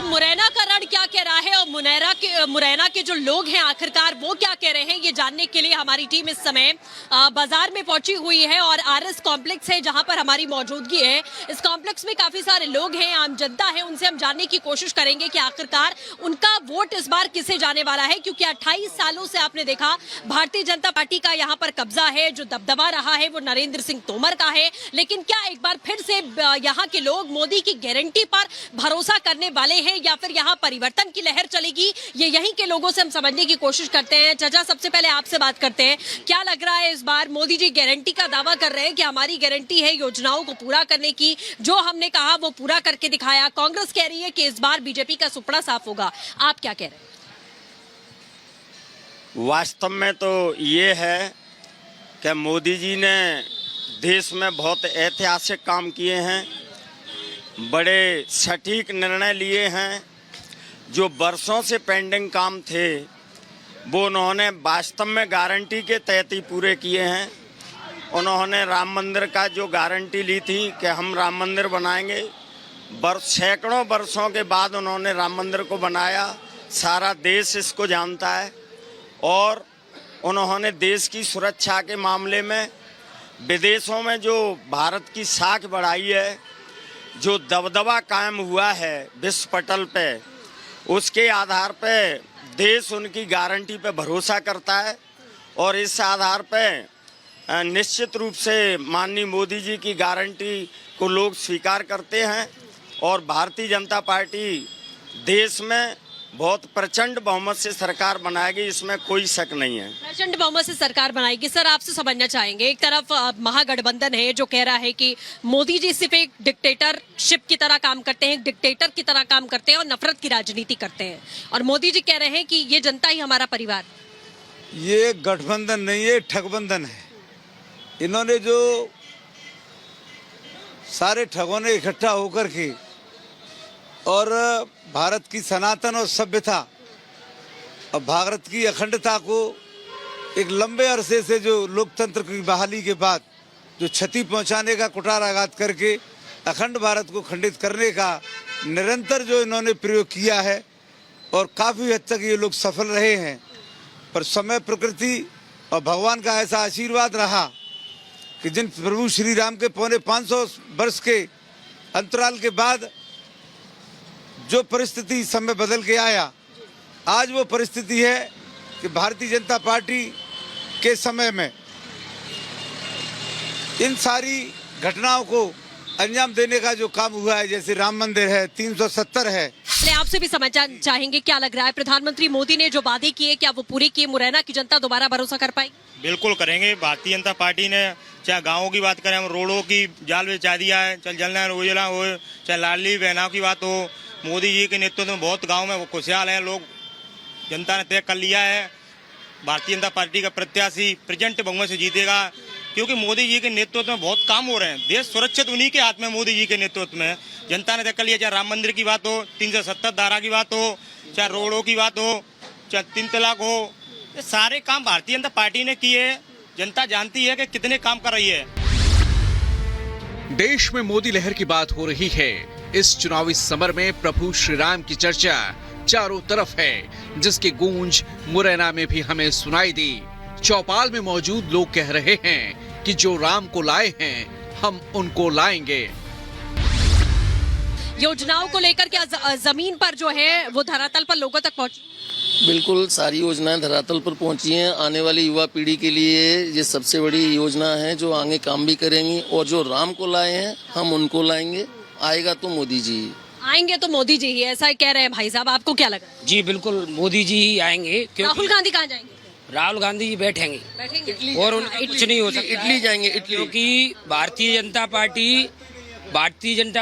तो मुरैना का रण क्या कह रहा है और मुरैना के जो लोग हैं आखिरकार वो क्या कह रहे हैं, ये जानने के लिए हमारी टीम इस समय बाजार में पहुंची हुई है और आरएस कॉम्प्लेक्स है जहां पर हमारी मौजूदगी है। इस कॉम्प्लेक्स में काफी सारे लोग हैं, आम जनता है, उनसे हम जानने की कोशिश करेंगे कि आखिरकार उनका वोट इस बार किसे जाने वाला है, क्योंकि 28 सालों से आपने देखा भारतीय जनता पार्टी का यहाँ पर कब्जा है। जो दबदबा रहा है वो नरेंद्र सिंह तोमर का है, लेकिन क्या एक बार फिर से यहाँ के लोग मोदी की गारंटी पर भरोसा करने वाले हैं या फिर यहाँ परिवर्तन की लहर चलेगी, ये यहीं के लोगों से हम समझने की कोशिश करते हैं। चाचा, सबसे पहले आपसे बात करते हैं, क्या लग रहा है इस बार मोदी जी गारंटी का दावा कर रहे हैं कि हमारी गारंटी है योजनाओं को पूरा करने की, जो हमने कहा वो पूरा करके दिखाया। कांग्रेस कह रही है कि इस बार बीजेपी का सुपड़ा साफ होगा, आप क्या कह रहे हैं? वास्तव में तो ये है कि मोदी जी ने देश में बहुत ऐतिहासिक काम किए हैं, बड़े सटीक निर्णय लिए हैं। जो वर्षों से पेंडिंग काम थे वो उन्होंने वास्तव में गारंटी के तहत ही पूरे किए हैं। उन्होंने राम मंदिर का जो गारंटी ली थी कि हम राम मंदिर बनाएंगे, सैकड़ों वर्षों के बाद उन्होंने राम मंदिर को बनाया। सारा देश इसको जानता है। और उन्होंने देश की सुरक्षा के मामले में विदेशों में जो भारत की साख बढ़ाई है, जो दबदबा कायम हुआ है विश्व पटल पे, उसके आधार पे देश उनकी गारंटी पे भरोसा करता है। और इस आधार पे निश्चित रूप से माननीय मोदी जी की गारंटी को लोग स्वीकार करते हैं और भारतीय जनता पार्टी देश में बहुत प्रचंड बहुमत से सरकार बनाएगी, इसमें कोई शक नहीं है। प्रचंड बहुमत से सरकार बनाएगी। सर, आपसे समझना चाहेंगे, एक तरफ महागठबंधन है जो कह रहा है कि मोदी जी सिर्फ एक डिक्टेटरशिप की तरह काम करते हैं, डिक्टेटर की तरह काम करते हैं और नफरत की राजनीति करते हैं, और मोदी जी कह रहे हैं कि ये जनता ही हमारा परिवार। ये गठबंधन नहीं है, ठगबंधन है। इन्होंने जो सारे ठगों ने इकट्ठा होकर के और भारत की सनातन और सभ्यता और भारत की अखंडता को एक लंबे अरसे से जो लोकतंत्र की बहाली के बाद जो क्षति पहुंचाने का कुठाराघात करके अखंड भारत को खंडित करने का निरंतर जो इन्होंने प्रयोग किया है, और काफ़ी हद तक ये लोग सफल रहे हैं। पर समय, प्रकृति और भगवान का ऐसा आशीर्वाद रहा कि जिन प्रभु श्री राम के 550 वर्ष के अंतराल के बाद जो परिस्थिति समय बदल के आया, आज वो परिस्थिति है कि भारतीय जनता पार्टी के समय में इन सारी घटनाओं को अंजाम देने का जो काम हुआ है, जैसे राम मंदिर है, 370 है। आपसे भी समझना चाहेंगे, क्या लग रहा है प्रधानमंत्री मोदी ने जो वादे किए क्या वो पूरे किए? मुरैना की जनता दोबारा भरोसा कर पाएगी? बिल्कुल करेंगे। भारतीय जनता पार्टी ने चाहे गाँवों की बात करें, हम रोडों की जाल बिछा दिया है, चाहे जल योजना हो, चाहे लाडली बहनाओं की बात हो, मोदी जी के नेतृत्व में बहुत गांव में वो खुशहाल हैं लोग। जनता ने तय कर लिया है भारतीय जनता पार्टी का प्रत्याशी प्रचंड बहुमत से जीतेगा, क्योंकि मोदी जी के नेतृत्व में बहुत काम हो रहे हैं। देश सुरक्षित उन्हीं के हाथ में, मोदी जी के नेतृत्व में। जनता ने तय कर लिया, चाहे राम मंदिर की बात हो, 370 धारा की बात हो, चाहे रोडों की बात हो, चाहे 3 तलाक हो, ये सारे काम भारतीय जनता पार्टी ने किए। जनता जानती है कि कितने काम कर रही है। देश में मोदी लहर की बात हो रही है। इस चुनावी समर में प्रभु श्री राम की चर्चा चारों तरफ है, जिसकी गूंज मुरैना में भी हमें सुनाई दी। चौपाल में मौजूद लोग कह रहे हैं कि जो राम को लाए हैं हम उनको लाएंगे। योजनाओं को लेकर क्या जमीन पर जो है वो धरातल पर लोगों तक पहुंच? बिल्कुल, सारी योजनाएं धरातल पर पहुंची हैं। आने वाली युवा पीढ़ी के लिए ये सबसे बड़ी योजना है जो आगे काम भी करेंगी, और जो राम को लाए हैं हम उनको लाएंगे। आएगा तो मोदी जी आएंगे, तो मोदी जी ही, ऐसा कह रहे हैं भाई साहब। आपको क्या लगा? जी बिल्कुल, मोदी जी ही आएंगे। राहुल गांधी कहाँ जाएंगे? राहुल गांधी जी बैठेंगे और उनका कुछ नहीं हो सकता। इटली जाएंगे, इटली, क्योंकि भारतीय जनता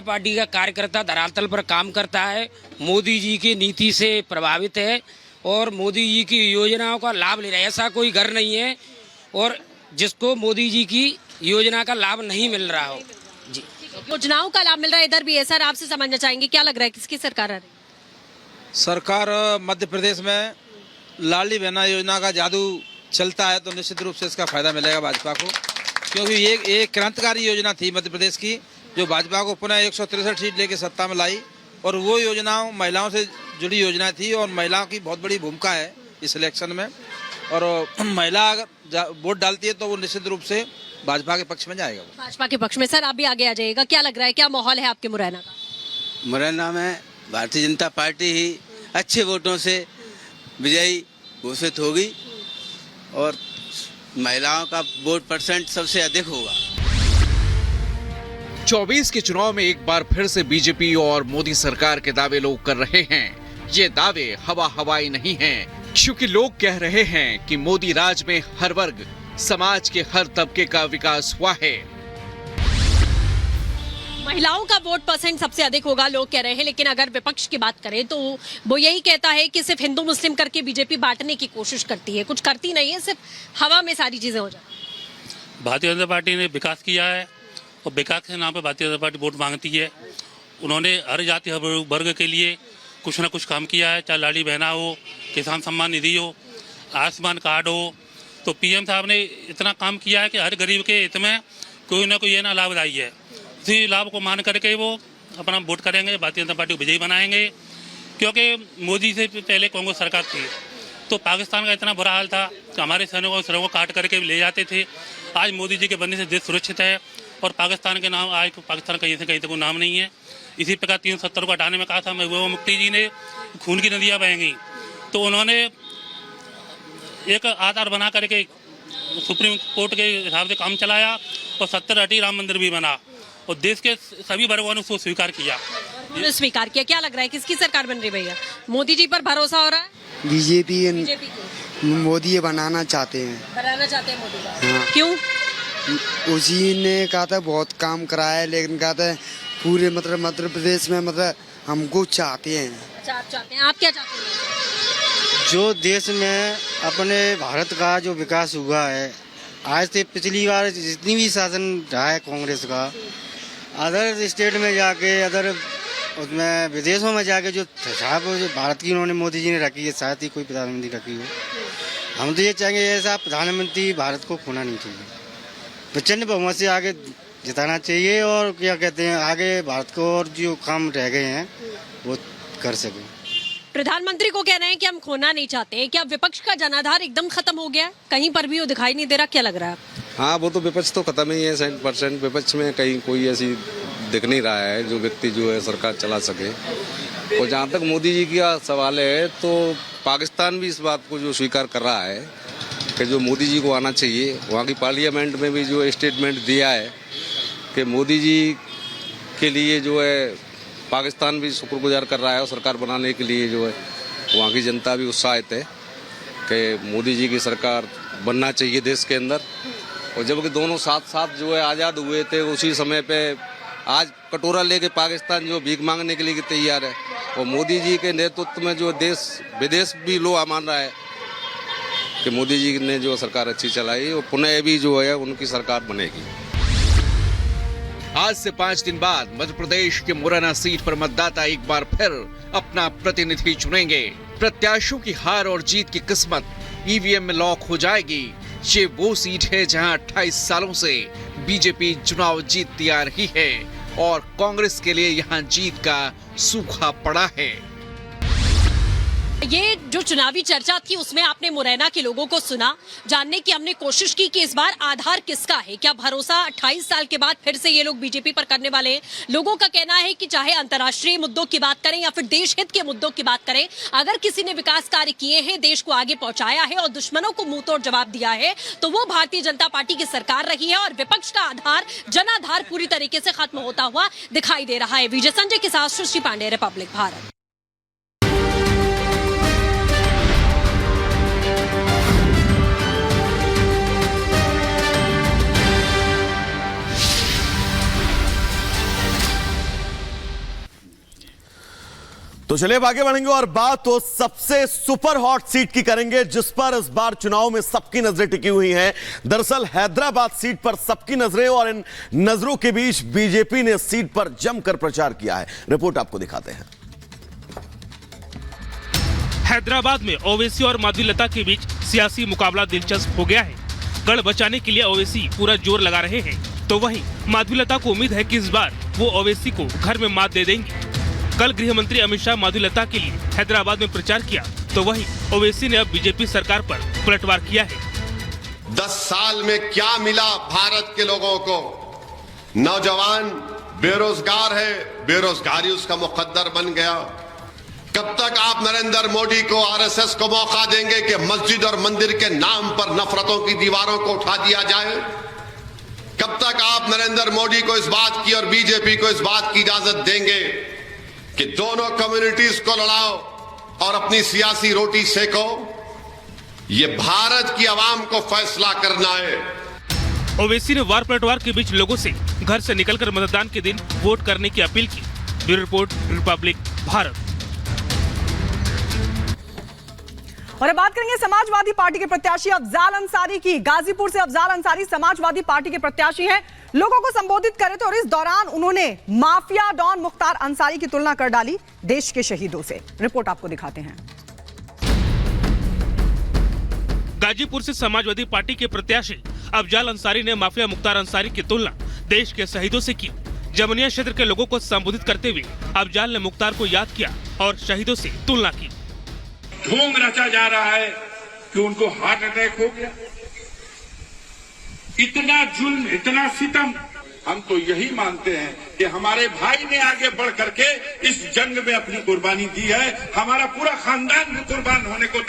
पार्टी का कार्यकर्ता धरातल पर काम करता है, मोदी जी की नीति से प्रभावित है और मोदी जी की योजनाओं का लाभ ले रहा है। ऐसा कोई घर नहीं है और जिसको मोदी जी की योजना का लाभ नहीं मिल रहा हो। जी, योजनाओं का लाभ मिल रहा है, इधर भी है। सर, आपसे समझना चाहेंगे, क्या लग रहा है किसकी सरकार आ रही है? सरकार मध्य प्रदेश में लाडली बहना योजना का जादू चलता है तो निश्चित रूप से इसका फायदा मिलेगा भाजपा को, क्योंकि ये क्रांतिकारी योजना थी मध्य प्रदेश की, जो भाजपा को पुनः 163 सीट लेके सत्ता में लाई। और वो योजनाओं महिलाओं से जुड़ी योजना थी और महिलाओं की बहुत बड़ी भूमिका है इस इलेक्शन में। और महिला अगर वोट डालती है तो वो निश्चित रूप से भाजपा के पक्ष में जाएगा। भाजपा के पक्ष में। सर, आप भी आगे आ जाइएगा, क्या लग रहा है, क्या माहौल है आपके मुरैना का? मुरैना में भारतीय जनता पार्टी ही अच्छे वोटों से विजयी घोषित होगी और महिलाओं का वोट परसेंट सबसे अधिक होगा। 24 के चुनाव में एक बार फिर से बीजेपी और मोदी सरकार के दावे लोग कर रहे हैं। ये दावे हवाई नहीं हैं, क्योंकि लोग कह रहे हैं कि मोदी राज में हर वर्ग, समाज के हर तबके का विकास हुआ है। महिलाओं का वोट परसेंट सबसे अधिक होगा, लोग कह रहे हैं। लेकिन अगर विपक्ष की बात करें तो वो यही कहता है कि सिर्फ हिंदू मुस्लिम करके बीजेपी बांटने की कोशिश करती है, कुछ करती नहीं है, सिर्फ हवा में सारी चीजें हो जाती। भारतीय जनता पार्टी ने विकास किया है और विकास के नाम पे भारतीय जनता पार्टी वोट मांगती है। उन्होंने हर जाति हर वर्ग के लिए कुछ ना कुछ काम किया है, चाहे लाड़ी बहना हो, किसान सम्मान निधि हो, आयुष्मान कार्ड हो। तो पीएम साहब ने इतना काम किया है कि हर गरीब के हित में कोई ना कोई ये ना लाभदायी है। इसी लाभ को मान करके वो अपना वोट करेंगे, भारतीय जनता पार्टी को विजयी बनाएंगे। क्योंकि मोदी से पहले कांग्रेस सरकार थी तो पाकिस्तान का इतना बुरा हाल था कि हमारे सैनिकों को सड़कों को काट करके ले जाते थे। आज मोदी जी के बनने से देश सुरक्षित है और पाकिस्तान के नाम आज पाकिस्तान कहीं से कहीं तक कोई नाम नहीं है। इसी प्रकार 370 को हटाने में कहा था महबूबा मुफ्ती जी ने, खून की नदियाँ बहेंगी, तो उन्होंने एक आधार बना करके सुप्रीम कोर्ट के हिसाब से काम चलाया और 70 अटी राम मंदिर भी बना और देश के सभी वर्गों ने उसको स्वीकार किया। स्वीकार किया। क्या लग रहा है किसकी सरकार बन रही भैया? मोदी जी पर भरोसा हो रहा है? बीजेपी मोदी बनाना चाहते हैं। बनाना चाहते हैं मोदी का। हाँ। क्यों? उसी ने कहा था बहुत काम कराया है, लेकिन कहा था पूरे मतलब मध्य प्रदेश में मतलब हमको चाहते हैं। आप चाहते हैं, आप क्या चाहते हैं? जो देश में अपने भारत का जो विकास हुआ है, आज से पिछली बार जितनी भी शासन रहा है कांग्रेस का, अदर स्टेट में जाके अदर उसमें विदेशों में जाके जो छाप जो भारत की उन्होंने मोदी जी ने रखी है, शायद ही कोई प्रधानमंत्री रखी हो। हम तो ये चाहेंगे ऐसा प्रधानमंत्री भारत को खोना नहीं चाहिए, प्रचंड बहुमत से आगे जिताना चाहिए और क्या कहते हैं आगे भारत को और जो काम रह गए हैं वो कर सके। प्रधानमंत्री को कह रहे हैं कि हम खोना नहीं चाहते। क्या विपक्ष का जनाधार एकदम खत्म हो गया है? कहीं पर भी वो दिखाई नहीं दे रहा, क्या लग रहा है? हाँ, वो तो विपक्ष तो खत्म ही है 100%। विपक्ष में कहीं कोई ऐसी दिख नहीं रहा है जो व्यक्ति जो है सरकार चला सके। और जहाँ तक मोदी जी का सवाल है तो पाकिस्तान भी इस बात को जो स्वीकार कर रहा है कि जो मोदी जी को आना चाहिए। वहाँ की पार्लियामेंट में भी जो स्टेटमेंट दिया है कि मोदी जी के लिए जो है पाकिस्तान भी शुक्रगुजार कर रहा है और सरकार बनाने के लिए जो है वहाँ की जनता भी उत्साहित है कि मोदी जी की सरकार बनना चाहिए देश के अंदर। और जबकि दोनों साथ साथ जो है आज़ाद हुए थे, उसी समय पे आज कटोरा लेके पाकिस्तान जो भीख मांगने के लिए तैयार है। और मोदी जी के नेतृत्व में जो देश विदेश भी लोग मान रहा है कि मोदी जी ने जो सरकार अच्छी चलाई और पुनः भी जो है उनकी सरकार बनेगी। आज से 5 दिन बाद मध्य प्रदेश के मुरैना सीट पर मतदाता एक बार फिर अपना प्रतिनिधि चुनेंगे। प्रत्याशियों की हार और जीत की किस्मत ईवीएम में लॉक हो जाएगी। ये वो सीट है जहां 28 सालों से बीजेपी चुनाव जीतती आ रही है और कांग्रेस के लिए यहां जीत का सूखा पड़ा है। ये जो चुनावी चर्चा थी उसमें आपने मुरैना के लोगों को सुना। जानने की हमने कोशिश की कि इस बार आधार किसका है, क्या भरोसा 28 साल के बाद फिर से ये लोग बीजेपी पर करने वाले हैं। लोगों का कहना है कि चाहे अंतर्राष्ट्रीय मुद्दों की बात करें या फिर देश हित के मुद्दों की बात करें, अगर किसी ने विकास कार्य किए हैं, देश को आगे पहुंचाया है और दुश्मनों को मुंह तोड़ जवाब दिया है तो वो भारतीय जनता पार्टी की सरकार रही है और विपक्ष का आधार जनाधार पूरी तरीके से खत्म होता हुआ दिखाई दे रहा है। विजय संजय के साथ सृष्टि पांडे, रिपब्लिक भारत। तो चलिए अब आगे बढ़ेंगे और बात तो सबसे सुपर हॉट सीट की करेंगे जिस पर इस बार चुनाव में सबकी नजरें टिकी हुई हैं। दरअसल हैदराबाद सीट पर सबकी नजरें और इन नजरों के बीच बीजेपी ने सीट पर जमकर प्रचार किया है। रिपोर्ट आपको दिखाते हैं। हैदराबाद में ओवैसी और माधवीलता के बीच सियासी मुकाबला दिलचस्प हो गया है। गढ़ बचाने के लिए ओवैसी पूरा जोर लगा रहे हैं तो वहीं माधवीलता को उम्मीद है कि इस बार वो ओवैसी को घर में मात दे देंगी। कल गृह मंत्री अमित शाह माधुलता के लिए हैदराबाद में प्रचार किया, तो वहीं ओवैसी ने अब बीजेपी सरकार पर पलटवार किया है। 10 साल में क्या मिला भारत के लोगों को? नौजवान बेरोजगार है, बेरोजगारी उसका मुकद्दर बन गया। कब तक आप नरेंद्र मोदी को, आरएसएस को मौका देंगे कि मस्जिद और मंदिर के नाम पर नफरतों की दीवारों को उठा दिया जाए? कब तक आप नरेंद्र मोदी को इस बात की और बीजेपी को इस बात की इजाजत देंगे कि दोनों कम्युनिटीज को लड़ाओ और अपनी सियासी रोटी सेको? ये भारत की आवाम को फैसला करना है। ओवैसी ने वार पलटवार के बीच लोगों से घर से निकलकर मतदान के दिन वोट करने की अपील की। Bureau report, Republic Bharat. और अब बात करेंगे समाजवादी पार्टी के प्रत्याशी अफजाल अंसारी की। गाजीपुर से अफजाल अंसारी समाजवादी पार्टी के प्रत्याशी हैं। लोगों को संबोधित कर रहे थे और इस दौरान उन्होंने माफिया डॉन मुख्तार अंसारी की तुलना कर डाली देश के शहीदों से। रिपोर्ट आपको दिखाते हैं। गाजीपुर से समाजवादी पार्टी के प्रत्याशी अफजाल अंसारी ने माफिया मुख्तार अंसारी की तुलना देश के शहीदों से की। जमुनिया क्षेत्र के लोगों को संबोधित करते हुए अफजाल ने मुख्तार को याद किया और शहीदों से तुलना की। ढोंग रचा जा रहा है कि उनको हार्ट अटैक हो गया। इतना जुल्म, इतना सितम, हम तो यही मानते हैं कि हमारे भाई ने आगे बढ़ करके इस जंग में अपनी कुर्बानी दी है। हमारा पूरा खानदान भी कुर्बान होने को